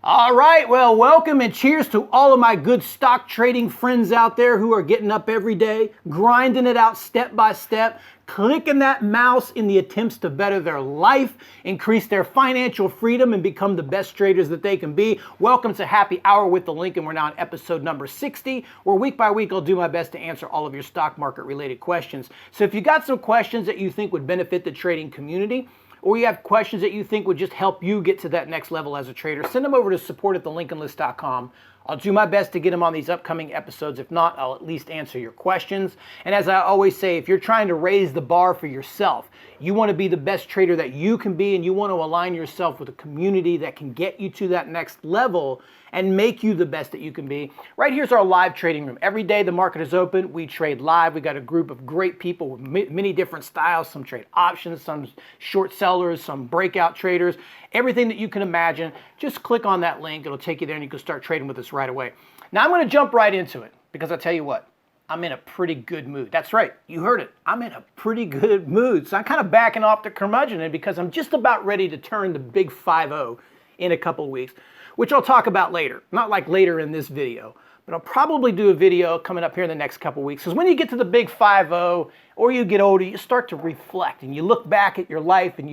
All right, well, welcome and cheers to all of my good stock trading friends out there who are getting up every day, grinding it out step by step, clicking that mouse in the attempts to better their life, increase their financial freedom, and become the best traders that they can be. Welcome to Happy Hour with the Lincoln. We're now on episode number 60, where week by week I'll do my best to answer all of your stock market related questions. So if you got some questions that you think would benefit the trading community, or you have questions that you think would just help you get to that next level as a trader, send them over to support@thelincolnlist.com. I'll do my best to get them on these upcoming episodes. If not, I'll at least answer your questions. And as I always say, if you're trying to raise the bar for yourself, you want to be the best trader that you can be, and you want to align yourself with a community that can get you to that next level and make you the best that you can be. Right here's our live trading room. Every day the market is open, we trade live. We got a group of great people with many different styles. Some trade options, some short sellers, some breakout traders, everything that you can imagine. Just click on that link. It'll take you there and you can start trading with us right away. Now I'm going to jump right into it because I tell you what, I'm in a pretty good mood. That's right, you heard it. I'm in a pretty good mood. So I'm kind of backing off the curmudgeon because I'm just about ready to turn the big 5-0 in a couple of weeks, which I'll talk about later. Not like later in this video, but I'll probably do a video coming up here in the next couple of weeks. Because when you get to the big 5-0 or you get older, you start to reflect and you look back at your life and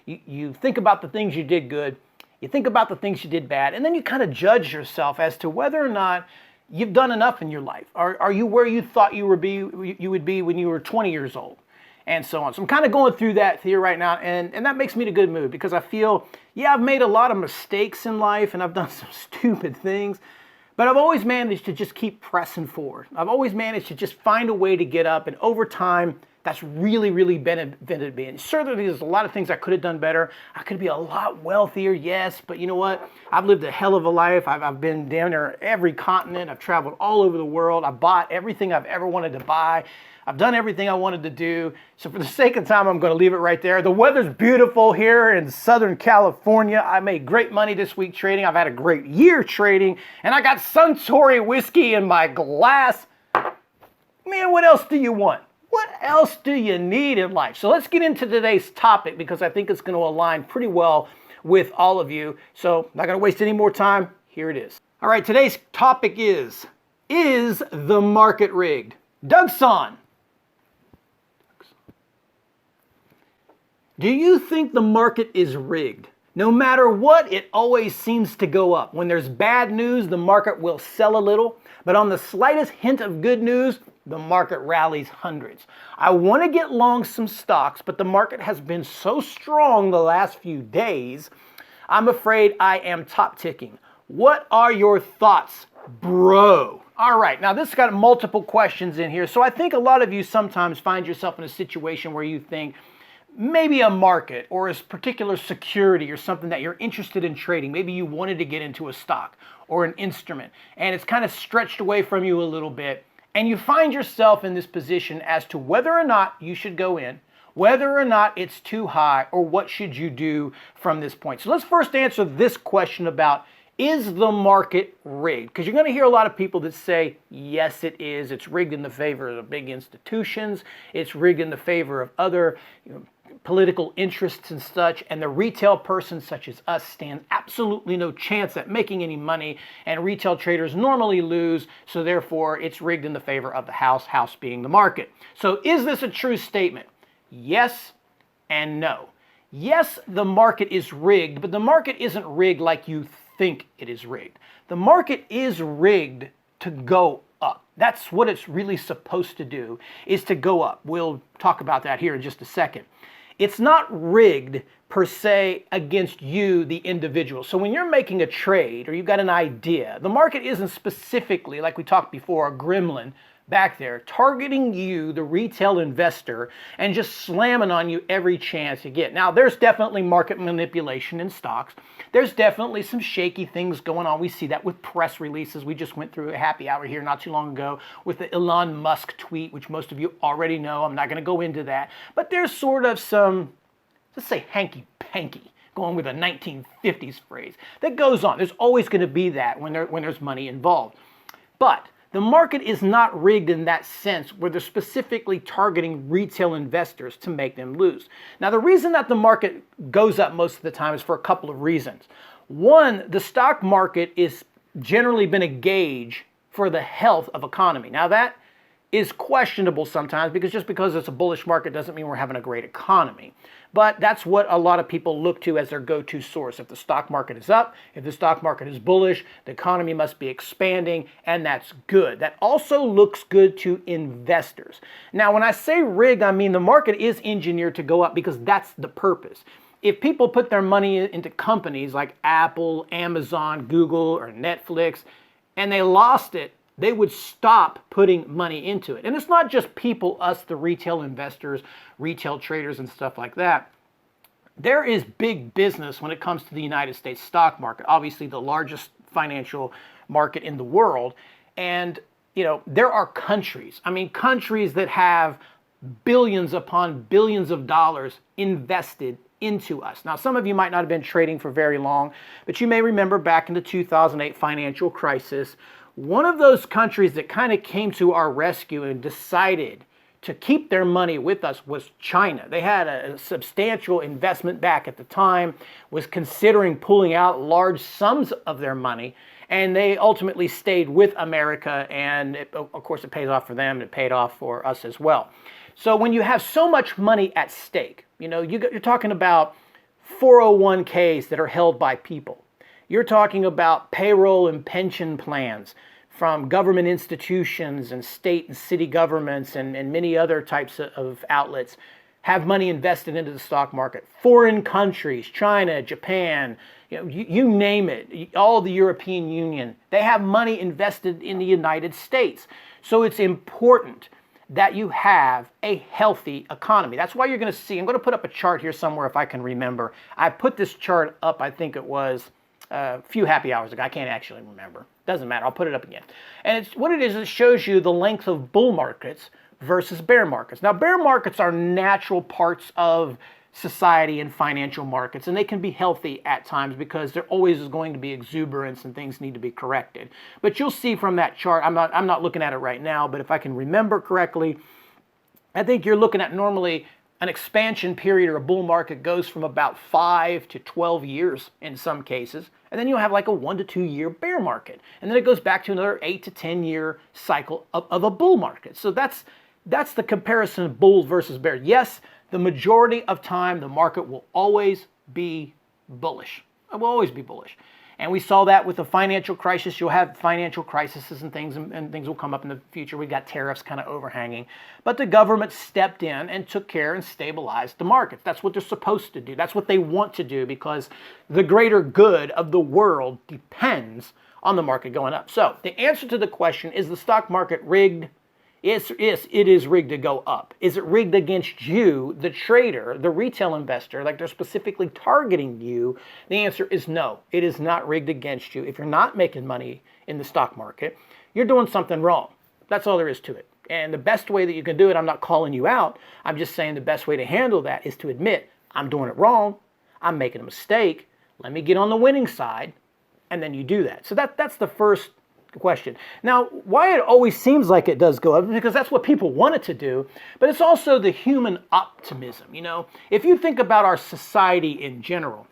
you think about the things you did good, you think about the things you did bad, and then you kind of judge yourself as to whether or not you've done enough in your life. Are you where you thought you would be when you were 20 years old? And so on. So I'm kind of going through that here right now, and that makes me in a good mood because I feel, yeah, I've made a lot of mistakes in life and I've done some stupid things, but I've always managed to just keep pressing forward. I've always managed to just find a way to get up, and over time, that's really benefited me. And certainly there's a lot of things I could have done better. I could be a lot wealthier, yes, but you know what? I've lived a hell of a life. I've been down there every continent. I've traveled all over the world. I bought everything I've ever wanted to buy. I've done everything I wanted to do. So for the sake of time, I'm going to leave it right there. The weather's beautiful here in Southern California. I made great money this week trading. I've had a great year trading, and I got Suntory whiskey in my glass. Man, what else do you want? What else do you need in life? So let's get into today's topic because I think it's going to align pretty well with all of you. So not going to waste any more time. Here it is. All right, today's topic is the market rigged? Dougsan. Do you think the market is rigged? No matter what, it always seems to go up. When there's bad news, the market will sell a little. But on the slightest hint of good news, the market rallies hundreds. I want to get long some stocks, but the market has been so strong the last few days, I'm afraid I am top ticking. What are your thoughts, bro? All right, now this got multiple questions in here. So I think a lot of you sometimes find yourself in a situation where you think, maybe a market or a particular security or something that you're interested in trading. Maybe you wanted to get into a stock or an instrument and it's kind of stretched away from you a little bit. And you find yourself in this position as to whether or not you should go in, whether or not it's too high, or what should you do from this point. So let's first answer this question about, is the market rigged? Because you're going to hear a lot of people that say, yes, it is. It's rigged in the favor of the big institutions. It's rigged in the favor of other political interests and such, and the retail person such as us stands absolutely no chance at making any money, and retail traders normally lose, so therefore it's rigged in the favor of the house being the market. So is this a true statement? Yes and no. Yes, the market is rigged, but the market isn't rigged like you think it is rigged. The market is rigged to go up. That's what it's really supposed to do, is to go up. We'll talk about that here in just a second. It's not rigged per se against you, the individual. So when you're making a trade or you've got an idea, the market isn't specifically, like we talked before, a gremlin back there targeting you, the retail investor, and just slamming on you every chance you get. Now, there's definitely market manipulation in stocks. There's definitely some shaky things going on. We see that with press releases. We just went through a happy hour here not too long ago with the Elon Musk tweet, which most of you already know. I'm not going to go into that. But there's sort of some, let's say, hanky-panky, going with a 1950s phrase, that goes on. There's always going to be that when there's money involved. But the market is not rigged in that sense where they're specifically targeting retail investors to make them lose. Now, the reason that the market goes up most of the time is for a couple of reasons. One, the stock market is generally been a gauge for the health of economy. Now that is questionable sometimes, because just because it's a bullish market doesn't mean we're having a great economy. But that's what a lot of people look to as their go-to source. If the stock market is up, if the stock market is bullish, the economy must be expanding, and that's good. That also looks good to investors. Now, when I say rigged, I mean the market is engineered to go up because that's the purpose. If people put their money into companies like Apple, Amazon, Google, or Netflix, and they lost it, they would stop putting money into it. And it's not just people, us, the retail investors, retail traders, and stuff like that. There is big business when it comes to the United States stock market, obviously the largest financial market in the world. And, there are countries, countries that have billions upon billions of dollars invested into us. Now, some of you might not have been trading for very long, but you may remember back in the 2008 financial crisis, one of those countries that kind of came to our rescue and decided to keep their money with us was China. They had a substantial investment back at the time, was considering pulling out large sums of their money, and they ultimately stayed with America, and of course it pays off for them, and it paid off for us as well. So when you have so much money at stake, you're talking about 401ks that are held by people. You're talking about payroll and pension plans from government institutions and state and city governments and many other types of outlets have money invested into the stock market. Foreign countries, China, Japan, you name it, all the European Union, they have money invested in the United States. So it's important that you have a healthy economy. That's why you're going to see, I'm going to put up a chart here somewhere if I can remember. I put this chart up, I think it was a few happy hours ago. I can't actually remember. Doesn't matter. I'll put it up again. And what it is, it shows you the length of bull markets versus bear markets. Now, bear markets are natural parts of society and financial markets, and they can be healthy at times because there always is going to be exuberance and things need to be corrected. But you'll see from that chart, I'm not looking at it right now, but if I can remember correctly, I think you're looking at normally an expansion period or a bull market goes from about 5 to 12 years in some cases. And then you'll have like a 1 to 2 year bear market. And then it goes back to another 8 to 10 year cycle of a bull market. So that's the comparison of bull versus bear. Yes, the majority of time the market will always be bullish. It will always be bullish. And we saw that with the financial crisis. You'll have financial crises and things will come up in the future. We've got tariffs kind of overhanging. But the government stepped in and took care and stabilized the markets. That's what they're supposed to do. That's what they want to do because the greater good of the world depends on the market going up. So the answer to the question, is the stock market rigged? Yes, it is rigged to go up. Is it rigged against you, the trader, the retail investor, like they're specifically targeting you? The answer is no. It is not rigged against you. If you're not making money in the stock market, you're doing something wrong. That's all there is to it. And the best way that you can do it, I'm not calling you out. I'm just saying the best way to handle that is to admit, I'm doing it wrong. I'm making a mistake. Let me get on the winning side. And then you do that. So that's the first question. Now, why it always seems like it does go up is because that's what people want it to do, but it's also the human optimism. If you think about our society in general,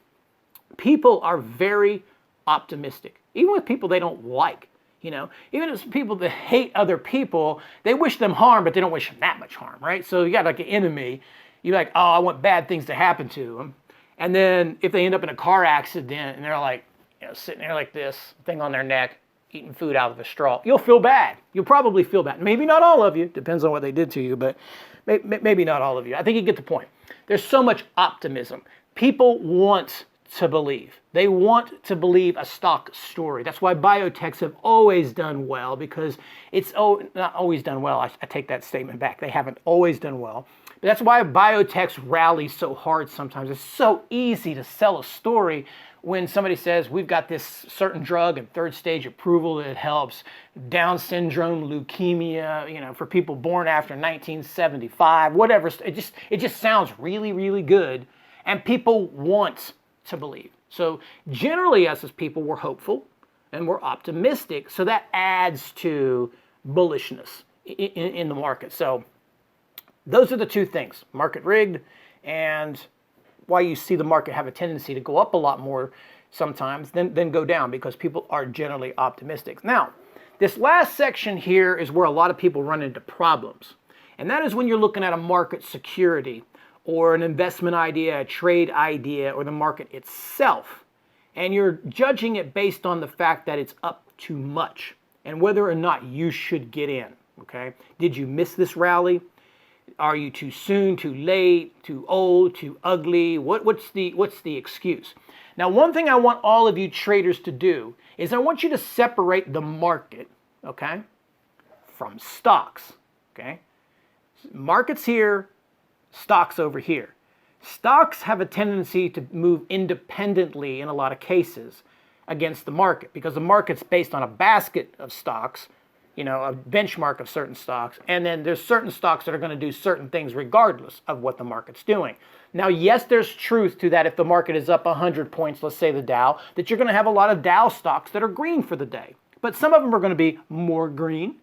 people are very optimistic, even with people they don't like. Even if people that hate other people, they wish them harm, but they don't wish them that much harm, right? So you got like an enemy, you're like, oh, I want bad things to happen to them. And then if they end up in a car accident and they're like, sitting there like this, thing on their neck, eating food out of a straw, you'll feel bad. You'll probably feel bad. Maybe not all of you, depends on what they did to you, but maybe not all of you. I think you get the point. There's so much optimism. People want to believe. They want to believe a stock story. That's why biotechs have always done well, because it's not always done well. I take that statement back. They haven't always done well. But that's why biotechs rally so hard sometimes. It's so easy to sell a story when somebody says, we've got this certain drug in third stage approval that helps Down syndrome, leukemia, for people born after 1975, whatever. It just sounds really, really good. And people want to believe. So generally, us as people, we're hopeful and we're optimistic. So that adds to bullishness in the market. So those are the two things, market rigged and why you see the market have a tendency to go up a lot more sometimes than go down, because people are generally optimistic. Now, this last section here is where a lot of people run into problems. And that is when you're looking at a market security or an investment idea, a trade idea, or the market itself. And you're judging it based on the fact that it's up too much and whether or not you should get in, okay? Did you miss this rally? Are you too soon, too late, too old, too ugly? What's the excuse? Now, one thing I want all of you traders to do is I want you to separate the market, okay, from stocks, okay? Markets here, stocks over here. Stocks have a tendency to move independently in a lot of cases against the market, because the market's based on a basket of stocks, you know, a benchmark of certain stocks, and then there's certain stocks that are going to do certain things regardless of what the market's doing. Now, yes, there's truth to that. If the market is up 100 points, let's say the Dow, that you're going to have a lot of Dow stocks that are green for the day. But some of them are going to be more green,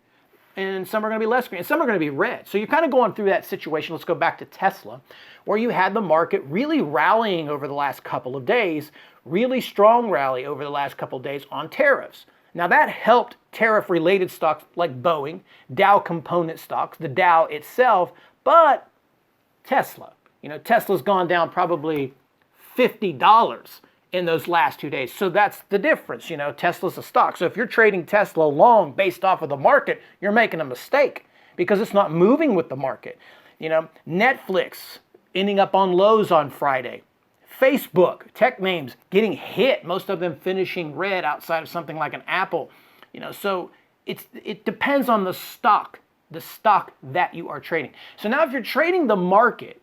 and some are going to be less green, and some are going to be red. So you're kind of going through that situation. Let's go back to Tesla, where you had the market really rallying over the last couple of days, really strong rally over the last couple of days on tariffs. Now, that helped tariff-related stocks like Boeing, Dow component stocks, the Dow itself, but Tesla. You know, Tesla's gone down probably $50 in those last 2 days. So that's the difference. You know, Tesla's a stock. So if you're trading Tesla long based off of the market, you're making a mistake because it's not moving with the market. You know, Netflix ending up on lows on Friday. Facebook, tech names getting hit, most of them finishing red outside of something like an Apple. You know, so it depends on the stock that you are trading. So now if you're trading the market,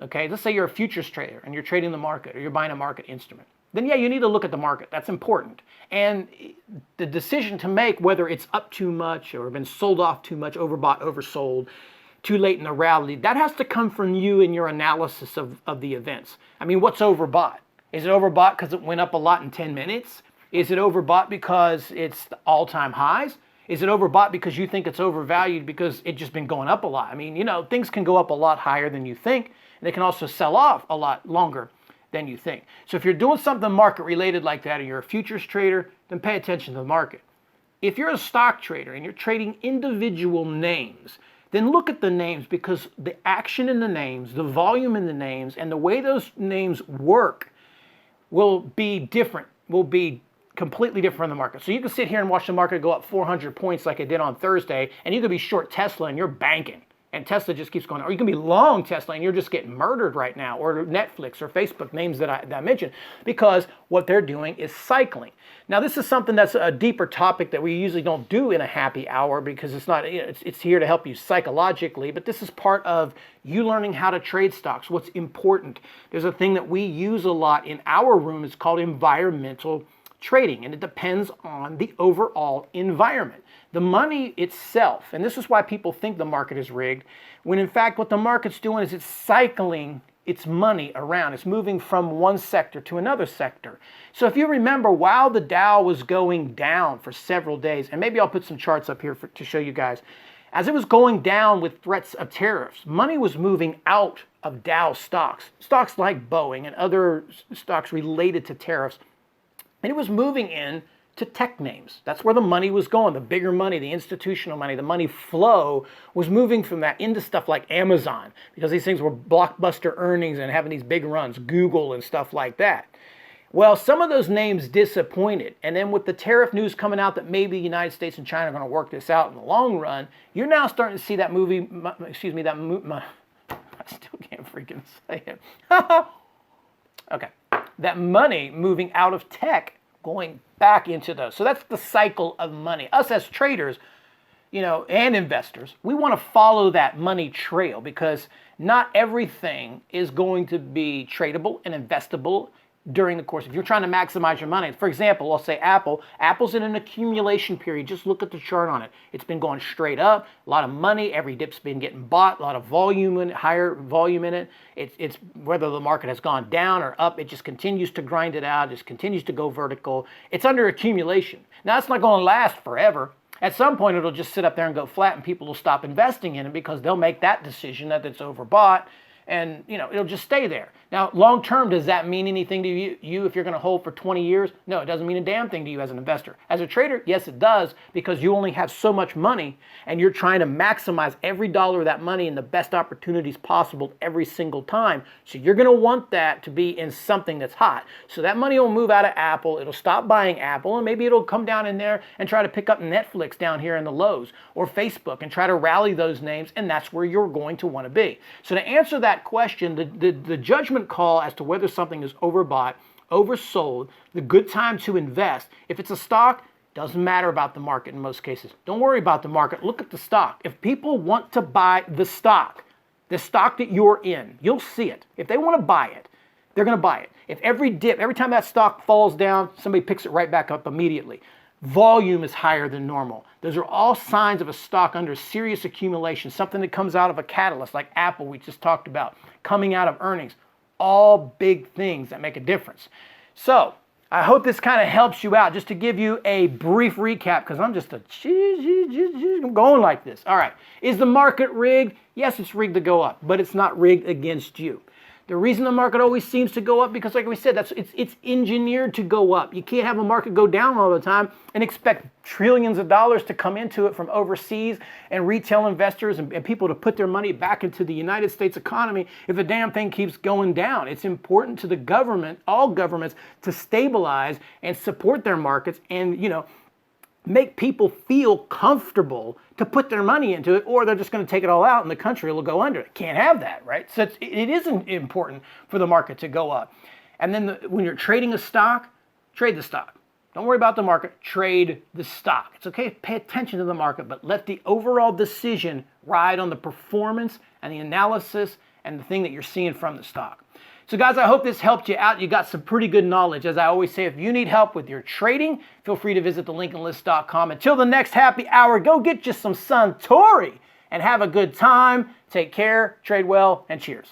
okay, let's say you're a futures trader and you're trading the market or you're buying a market instrument, then yeah, you need to look at the market. That's important. And the decision to make whether it's up too much or been sold off too much, overbought, oversold, too late in the rally, that has to come from you and your analysis of the events. I mean, what's overbought? Is it overbought because it went up a lot in 10 minutes? Is it overbought because it's the all-time highs? Is it overbought because you think it's overvalued because it's just been going up a lot? I mean, you know, things can go up a lot higher than you think, and they can also sell off a lot longer than you think. So if you're doing something market-related like that and you're a futures trader, then pay attention to the market. If you're a stock trader and you're trading individual names, then look at the names, because the action in the names, the volume in the names, and the way those names work will be different, will be completely different in the market. So you can sit here and watch the market go up 400 points like it did on Thursday, and you could be short Tesla and you're banking, and Tesla just keeps going. Or you can be long Tesla and you're just getting murdered right now, or Netflix or Facebook, names that I mentioned, because what they're doing is cycling. Now, this is something that's a deeper topic that we usually don't do in a happy hour, because it's not, it's here to help you psychologically, but this is part of you learning how to trade stocks, what's important. There's a thing that we use a lot in our room. It's called environmental trading, and it depends on the overall environment. The money itself, and this is why people think the market is rigged, when in fact what the market's doing is it's cycling its money around. It's moving from one sector to another sector. So if you remember, while the Dow was going down for several days, and maybe I'll put some charts up here to show you guys, as it was going down with threats of tariffs, money was moving out of Dow stocks, stocks like Boeing and other stocks related to tariffs, and it was moving in to tech names. That's where the money was going. The bigger money, the institutional money, the money flow was moving from that into stuff like Amazon, because these things were blockbuster earnings and having these big runs, Google and stuff like that. Well, some of those names disappointed. And then with the tariff news coming out that maybe the United States and China are going to work this out in the long run, you're now starting to see that I still can't freaking say it. Okay. That money moving out of tech, going back into those. So that's the cycle of money. Us as traders, you know, and investors, we want to follow that money trail, because not everything is going to be tradable and investable during the course. If you're trying to maximize your money, for example, I'll say Apple's in an accumulation period. Just look at the chart on it. It's been going straight up, a lot of money, every dip's been getting bought, a lot of volume in it, higher volume in it. It's whether the market has gone down or up, it just continues to grind it out, just continues to go vertical. It's under accumulation. Now, it's not going to last forever. At some point, it'll just sit up there and go flat, and people will stop investing in it because they'll make that decision that it's overbought, and you know, it'll just stay there. Now, long term, does that mean anything to you if you're going to hold for 20 years? No, it doesn't mean a damn thing to you as an investor. As a trader, yes, it does, because you only have so much money and you're trying to maximize every dollar of that money in the best opportunities possible every single time. So you're going to want that to be in something that's hot. So that money will move out of Apple, it'll stop buying Apple, and maybe it'll come down in there and try to pick up Netflix down here in the lows, or Facebook, and try to rally those names, and that's where you're going to want to be. So to answer that question, the judgment call as to whether something is overbought, oversold, the good time to invest. If it's a stock, doesn't matter about the market in most cases. Don't worry about the market. Look at the stock. If people want to buy the stock that you're in, you'll see it. If they want to buy it, they're going to buy it. If every dip, every time that stock falls down, somebody picks it right back up immediately. Volume is higher than normal. Those are all signs of a stock under serious accumulation, something that comes out of a catalyst like Apple we just talked about, coming out of earnings. All big things that make a difference. So I hope this kind of helps you out, just to give you a brief recap, because I'm just I'm going like this. All right, is the market rigged? Yes, it's rigged to go up, but it's not rigged against you. The reason the market always seems to go up, because like we said, it's engineered to go up. You can't have a market go down all the time and expect trillions of dollars to come into it from overseas and retail investors and people to put their money back into the United States economy if the damn thing keeps going down. It's important to the government, all governments, to stabilize and support their markets and, make people feel comfortable to put their money into it, or they're just going to take it all out and the country will go under. Can't have that, right? So it is important for the market to go up. And then when you're trading a stock, trade the stock. Don't worry about the market, trade the stock. It's okay to pay attention to the market, but let the overall decision ride on the performance and the analysis and the thing that you're seeing from the stock. So guys, I hope this helped you out. You got some pretty good knowledge. As I always say, if you need help with your trading, feel free to visit thelincolnlist.com. Until the next happy hour, go get you some Suntory and have a good time. Take care, trade well, and cheers.